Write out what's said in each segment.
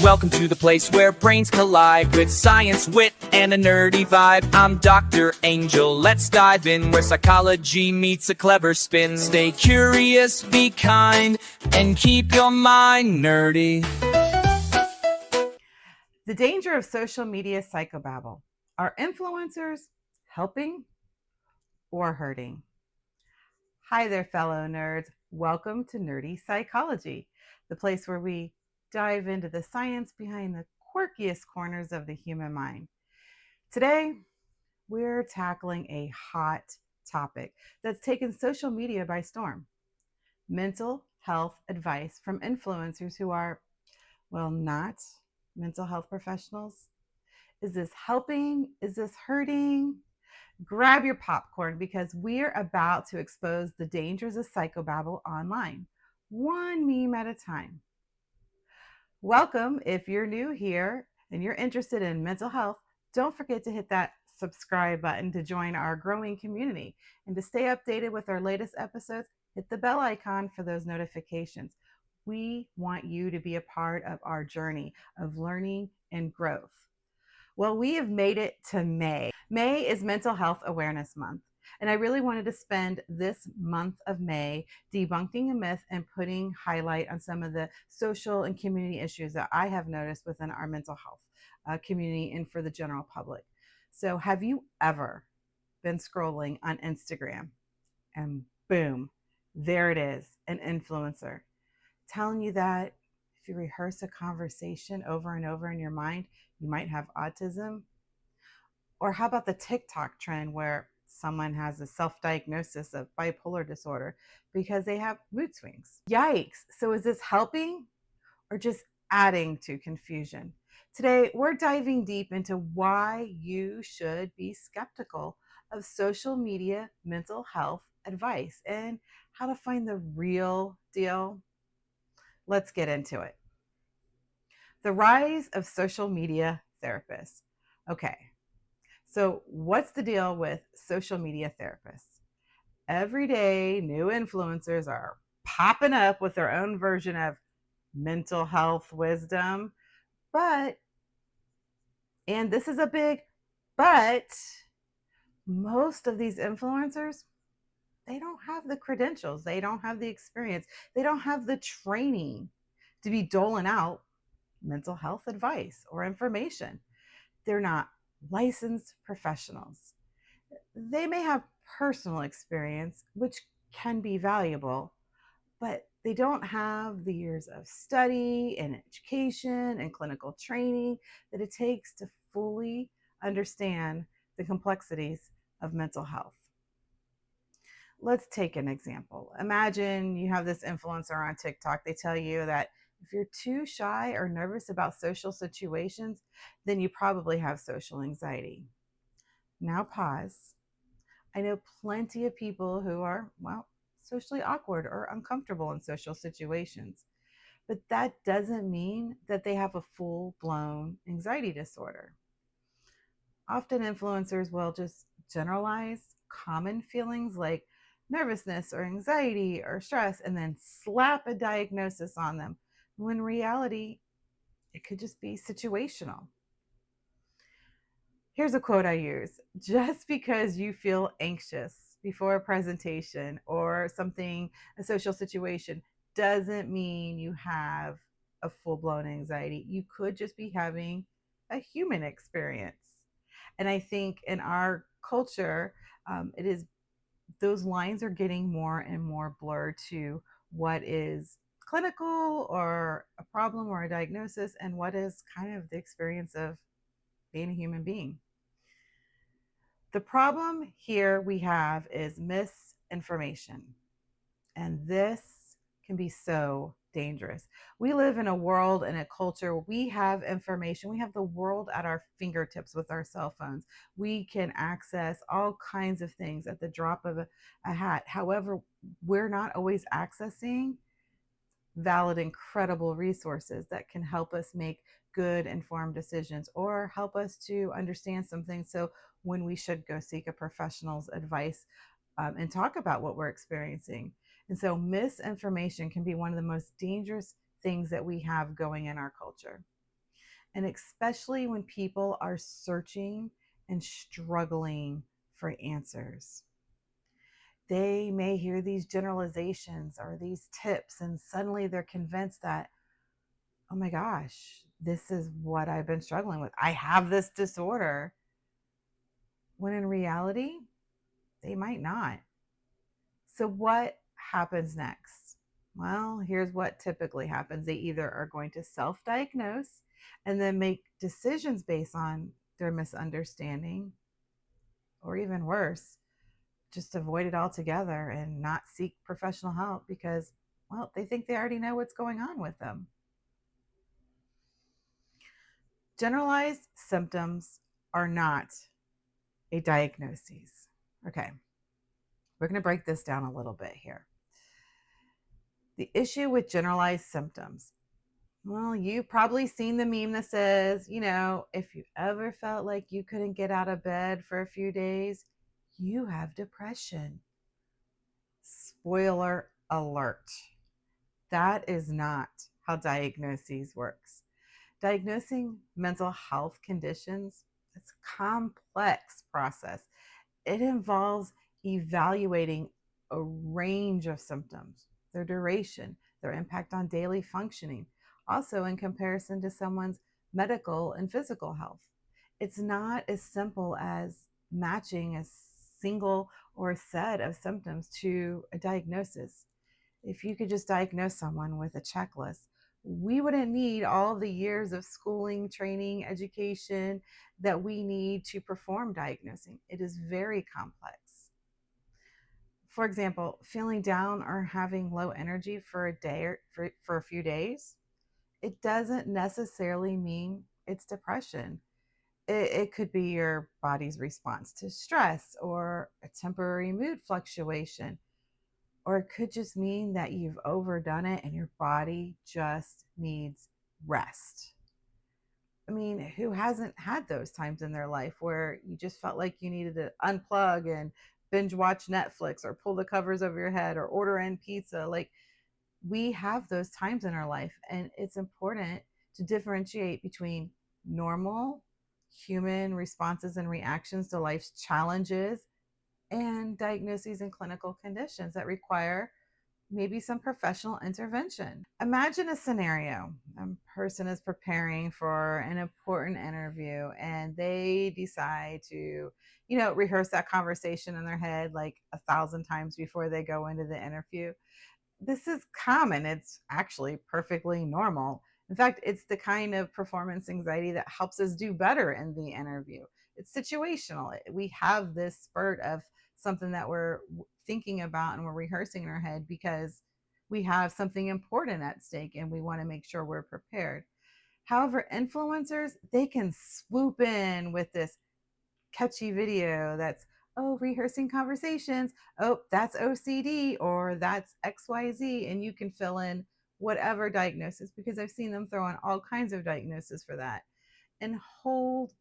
Welcome to the place where brains collide with science, wit, and a nerdy vibe. I'm Dr. Angel. Let's dive in where psychology meets a clever spin. Stay curious, be kind, and keep your mind nerdy. The danger of social media psychobabble. Are influencers helping or hurting? Hi there, fellow nerds. Welcome to Nerdy Psychology, the place where we dive into the science behind the quirkiest corners of the human mind. Today, we're tackling a hot topic that's taken social media by storm. Mental health advice from influencers who are, well, not mental health professionals. Is this helping? Is this hurting? Grab your popcorn because we're about to expose the dangers of psychobabble online, one meme at a time. Welcome. If you're new here and you're interested in mental health, don't forget to hit that subscribe button to join our growing community. And to stay updated with our latest episodes, hit the bell icon for those notifications. We want you to be a part of our journey of learning and growth. Well, we have made it to May. May is Mental Health Awareness Month. And I really wanted to spend this month of May debunking a myth and putting highlight on some of the social and community issues that I have noticed within our mental health community and for the general public. So have you ever been scrolling on Instagram and boom, there it is, an influencer telling you that if you rehearse a conversation over and over in your mind, you might have autism? Or how about the TikTok trend where someone has a self-diagnosis of bipolar disorder because they have mood swings? Yikes. So is this helping or just adding to confusion? Today, we're diving deep into why you should be skeptical of social media mental health advice and how to find the real deal. Let's get into it. The rise of social media therapists. Okay, so what's the deal with social media therapists? Every day, new influencers are popping up with their own version of mental health wisdom. But, and this is a big but, most of these influencers, they don't have the credentials, they don't have the experience, they don't have the training to be doling out mental health advice or information. They're not licensed professionals. They may have personal experience, which can be valuable, but they don't have the years of study and education and clinical training that it takes to fully understand the complexities of mental health. Let's take an example. Imagine you have this influencer on TikTok. They tell you that if you're too shy or nervous about social situations, then you probably have social anxiety. Now pause. I know plenty of people who are, well, socially awkward or uncomfortable in social situations, but that doesn't mean that they have a full-blown anxiety disorder. Often influencers will just generalize common feelings like nervousness or anxiety or stress and then slap a diagnosis on them, when in reality, it could just be situational. Here's a quote I use: just because you feel anxious before a presentation or something, a social situation, doesn't mean you have a full blown anxiety. You could just be having a human experience. And I think in our culture, it is, those lines are getting more and more blurred to what is clinical or a problem or a diagnosis and what is kind of the experience of being a human being. The problem here we have is misinformation, and this can be so dangerous. We live in a world and a culture where we have information. We have the world at our fingertips with our cell phones. We can access all kinds of things at the drop of a hat. However, we're not always accessing valid, incredible resources that can help us make good, informed decisions or help us to understand some things. So when we should go seek a professional's advice and talk about what we're experiencing. And so misinformation can be one of the most dangerous things that we have going in our culture. And especially when people are searching and struggling for answers. They may hear these generalizations or these tips, and suddenly they're convinced that, oh my gosh, this is what I've been struggling with. I have this disorder. When in reality, they might not. So, what happens next? Well, here's what typically happens. They either are going to self diagnose and then make decisions based on their misunderstanding, or even worse, just avoid it altogether and not seek professional help because, well, they think they already know what's going on with them. Generalized symptoms are not a diagnosis. Okay, we're going to break this down a little bit here. The issue with generalized symptoms, well, you've probably seen the meme that says, if you ever felt like you couldn't get out of bed for a few days, you have depression. Spoiler alert. That is not how diagnoses works. Diagnosing mental health conditions, it's a complex process. It involves evaluating a range of symptoms, their duration, their impact on daily functioning, also in comparison to someone's medical and physical health. It's not as simple as matching a single or a set of symptoms to a diagnosis. If you could just diagnose someone with a checklist, we wouldn't need all the years of schooling, training, education that we need to perform diagnosing. It is very complex. For example, feeling down or having low energy for a day or for a few days, it doesn't necessarily mean it's depression. It could be your body's response to stress or a temporary mood fluctuation, or it could just mean that you've overdone it and your body just needs rest. I mean, who hasn't had those times in their life where you just felt like you needed to unplug and binge watch Netflix or pull the covers over your head or order in pizza? Like, we have those times in our life, and it's important to differentiate between normal human responses and reactions to life's challenges and diagnoses and clinical conditions that require maybe some professional intervention. Imagine a scenario. A person is preparing for an important interview and they decide to, rehearse that conversation in their head like 1,000 times before they go into the interview. This is common. It's actually perfectly normal. In fact, it's the kind of performance anxiety that helps us do better in the interview. It's situational. We have this spurt of something that we're thinking about and we're rehearsing in our head because we have something important at stake and we want to make sure we're prepared. However, influencers, they can swoop in with this catchy video that's, oh, rehearsing conversations, oh, that's OCD or that's XYZ, and you can fill in whatever diagnosis because I've seen them throw in all kinds of diagnoses for that. And hold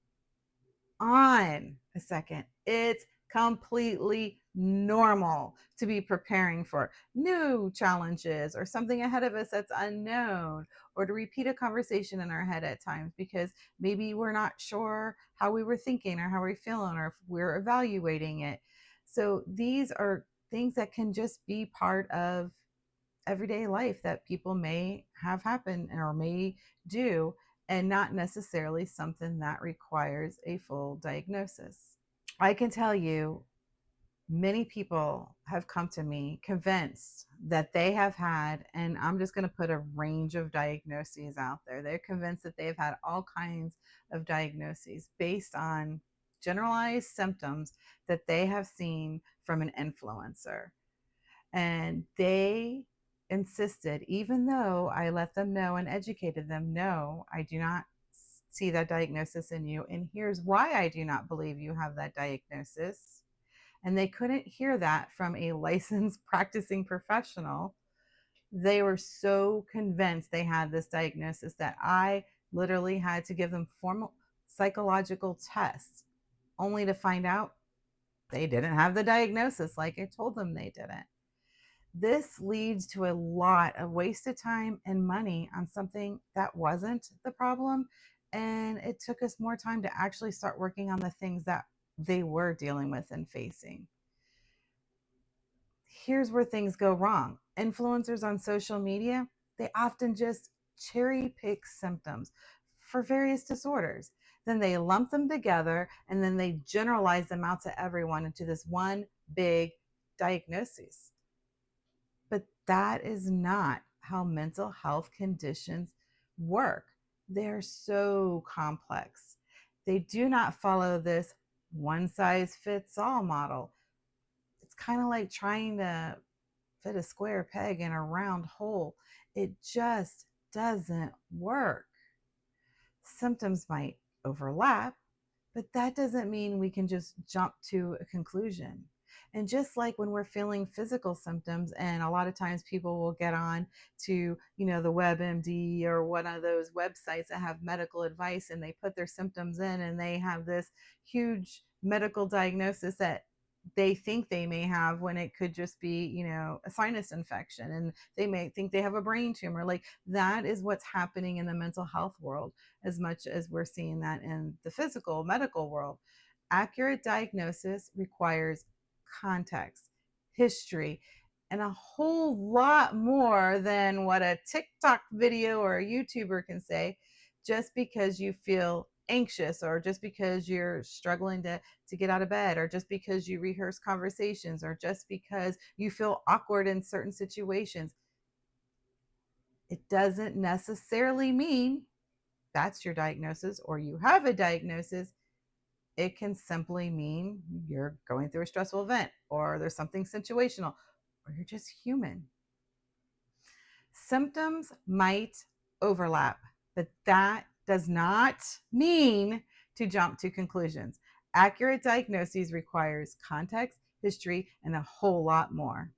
on a second. It's completely normal to be preparing for new challenges or something ahead of us that's unknown, or to repeat a conversation in our head at times because maybe we're not sure how we were thinking or how we're feeling or if we're evaluating it. So these are things that can just be part of everyday life that people may have happen or may do, and not necessarily something that requires a full diagnosis. I can tell you, many people have come to me convinced that they have had, and I'm just going to put a range of diagnoses out there. They're convinced that they've had all kinds of diagnoses based on generalized symptoms that they have seen from an influencer. And they insisted, even though I let them know and educated them, no, I do not see that diagnosis in you. And here's why I do not believe you have that diagnosis. And they couldn't hear that from a licensed practicing professional. They were so convinced they had this diagnosis that I literally had to give them formal psychological tests only to find out they didn't have the diagnosis like I told them they didn't. This leads to a lot of wasted time and money on something that wasn't the problem. And it took us more time to actually start working on the things that they were dealing with and facing. Here's where things go wrong. Influencers on social media, they often just cherry pick symptoms for various disorders. Then they lump them together and then they generalize them out to everyone into this one big diagnosis. But that is not how mental health conditions work. They're so complex. They do not follow this one size fits all model. It's kind of like trying to fit a square peg in a round hole. It just doesn't work. Symptoms might overlap, but that doesn't mean we can just jump to a conclusion. And just like when we're feeling physical symptoms, and a lot of times people will get on to, the WebMD or one of those websites that have medical advice, and they put their symptoms in and they have this huge medical diagnosis that they think they may have when it could just be, a sinus infection, and they may think they have a brain tumor. Like, that is what's happening in the mental health world as much as we're seeing that in the physical medical world. Accurate diagnosis requires context, history, and a whole lot more than what a TikTok video or a YouTuber can say. Just because you feel anxious, or just because you're struggling to get out of bed, or just because you rehearse conversations, or just because you feel awkward in certain situations, it doesn't necessarily mean that's your diagnosis or you have a diagnosis. It can simply mean you're going through a stressful event, or there's something situational, or you're just human. Symptoms might overlap, but that does not mean to jump to conclusions. Accurate diagnoses requires context, history, and a whole lot more.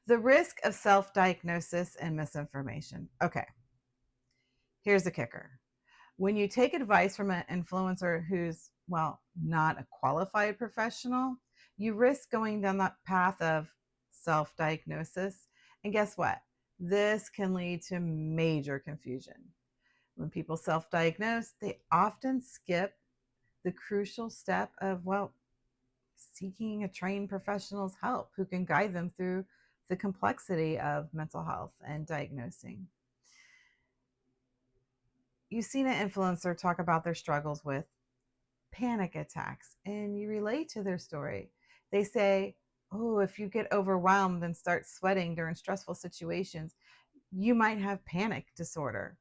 The risk of self-diagnosis and misinformation. Okay, here's the kicker. When you take advice from an influencer who's, well, not a qualified professional, you risk going down that path of self diagnosis. And guess what? This can lead to major confusion. When people self diagnose, they often skip the crucial step of, well, seeking a trained professional's help who can guide them through the complexity of mental health and diagnosing. You've seen an influencer talk about their struggles with panic attacks, and you relate to their story. They say, oh, if you get overwhelmed and start sweating during stressful situations, you might have panic disorder.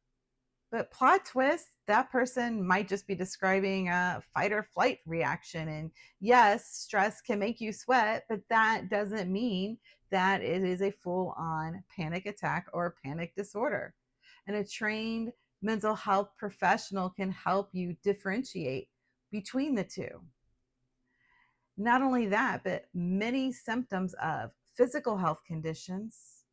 But plot twist, that person might just be describing a fight or flight reaction. And yes, stress can make you sweat, but that doesn't mean that it is a full on panic attack or panic disorder. And a trained mental health professional can help you differentiate between the two. Not only that, but many symptoms of physical health conditions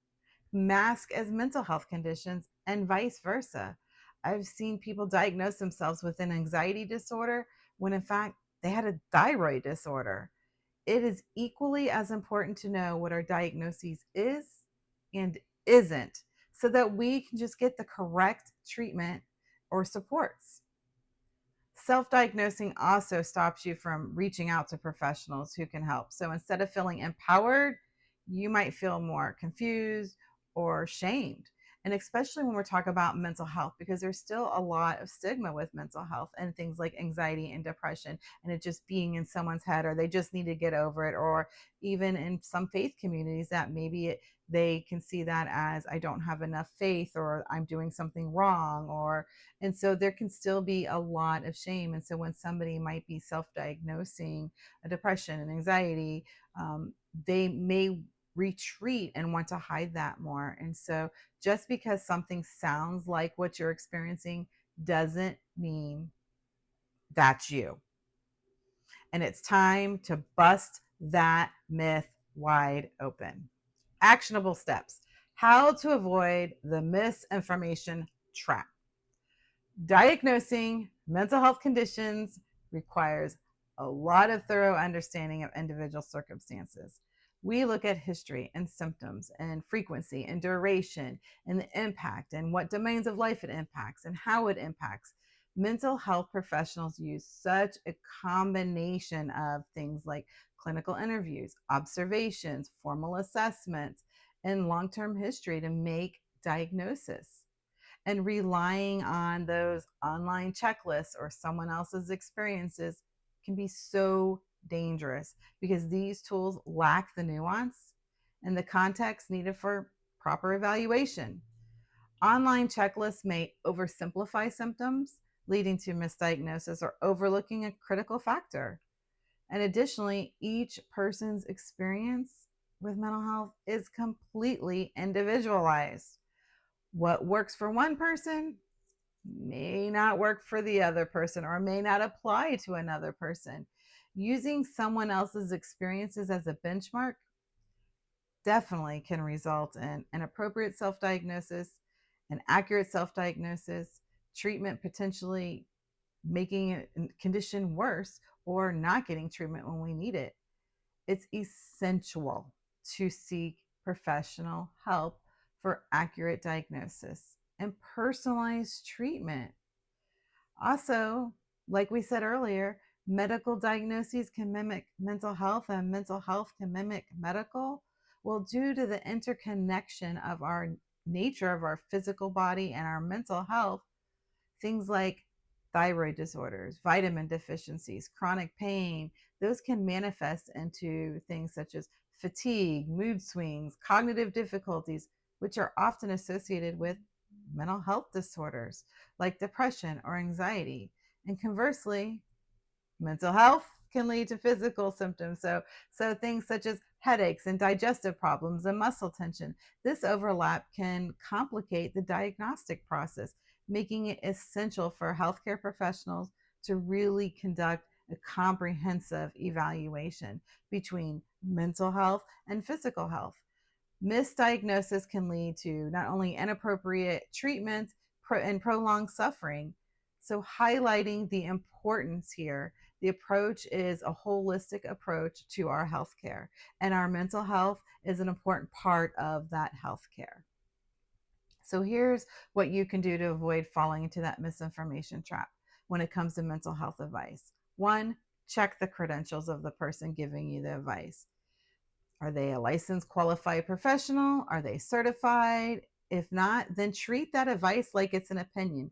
mask as mental health conditions, and vice versa. I've seen people diagnose themselves with an anxiety disorder when in fact they had a thyroid disorder. It is equally as important to know what our diagnosis is and isn't, so that we can just get the correct treatment or supports. Self-diagnosing also stops you from reaching out to professionals who can help. So instead of feeling empowered, you might feel more confused or shamed. And especially when we're talking about mental health, because there's still a lot of stigma with mental health and things like anxiety and depression, and it just being in someone's head, or they just need to get over it, or even in some faith communities that they can see that as, I don't have enough faith, or I'm doing something wrong, or and so there can still be a lot of shame. And so when somebody might be self-diagnosing a depression and anxiety, they may retreat and want to hide that more. And so just because something sounds like what you're experiencing doesn't mean that's you. And it's time to bust that myth wide open. Actionable steps. How to avoid the misinformation trap. Diagnosing mental health conditions requires a lot of thorough understanding of individual circumstances. We look at history and symptoms and frequency and duration and the impact and what domains of life it impacts and how it impacts. Mental health professionals use such a combination of things like clinical interviews, observations, formal assessments, and long term history to make diagnosis. And relying on those online checklists or someone else's experiences can be so dangerous because these tools lack the nuance and the context needed for proper evaluation. Online checklists may oversimplify symptoms, leading to misdiagnosis or overlooking a critical factor. And additionally, each person's experience with mental health is completely individualized. What works for one person may not work for the other person or may not apply to another person. Using someone else's experiences as a benchmark definitely can result in inappropriate self diagnosis, an accurate self diagnosis, treatment potentially making a condition worse, or not getting treatment when we need it. It's essential to seek professional help for accurate diagnosis and personalized treatment. Also, like we said earlier, medical diagnoses can mimic mental health and mental health can mimic medical. Well, due to the interconnection of our nature of our physical body and our mental health, things like thyroid disorders, vitamin deficiencies, chronic pain, those can manifest into things such as fatigue, mood swings, cognitive difficulties, which are often associated with mental health disorders like depression or anxiety. And conversely, mental health can lead to physical symptoms. So things such as headaches and digestive problems and muscle tension. This overlap can complicate the diagnostic process, making it essential for healthcare professionals to really conduct a comprehensive evaluation between mental health and physical health. Misdiagnosis can lead to not only inappropriate treatments and prolonged suffering. So, highlighting the importance here, the approach is a holistic approach to our healthcare, and our mental health is an important part of that healthcare. So, here's what you can do to avoid falling into that misinformation trap when it comes to mental health advice. One, check the credentials of the person giving you the advice. Are they a licensed qualified professional? Are they certified? If not, then treat that advice like it's an opinion.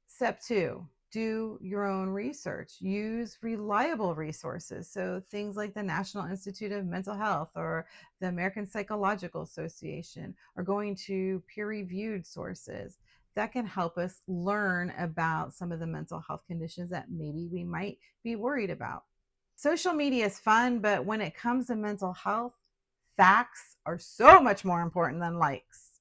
Step two, do your own research. Use reliable resources. So things like the National Institute of Mental Health or the American Psychological Association are going to peer reviewed sources that can help us learn about some of the mental health conditions that maybe we might be worried about. Social media is fun, but when it comes to mental health, facts are so much more important than likes.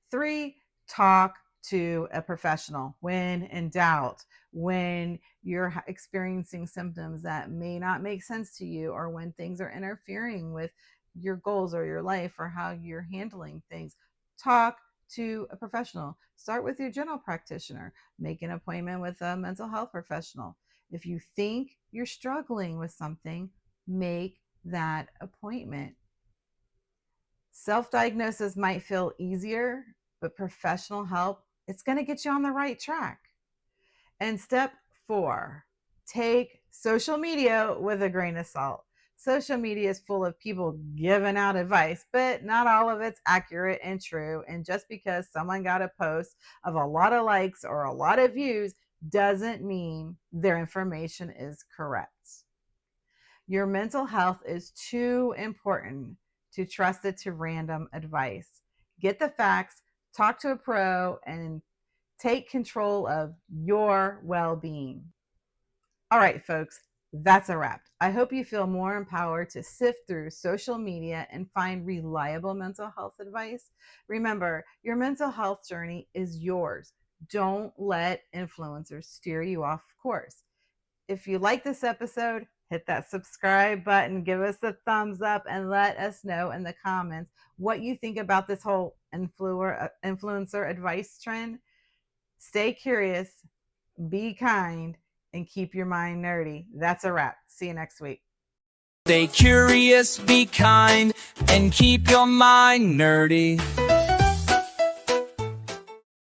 Three, talk to a professional when in doubt, when you're experiencing symptoms that may not make sense to you, or when things are interfering with your goals or your life or how you're handling things. Talk to a professional. Start with your general practitioner. Make an appointment with a mental health professional. If you think you're struggling with something, make that appointment. Self diagnosis might feel easier, but professional help, it's going to get you on the right track. And step four, take social media with a grain of salt. Social media is full of people giving out advice, but not all of it's accurate and true. And just because someone got a post of a lot of likes or a lot of views doesn't mean their information is correct. Your mental health is too important to trust it to random advice. Get the facts, talk to a pro, and take control of your well being. All right, folks, that's a wrap. I hope you feel more empowered to sift through social media and find reliable mental health advice. Remember, your mental health journey is yours. Don't let influencers steer you off course. If you like this episode, hit that subscribe button, give us a thumbs up, and let us know in the comments what you think about this whole influencer advice trend. Stay curious, be kind, and keep your mind nerdy. That's a wrap. See you next week. Stay curious, be kind, and keep your mind nerdy.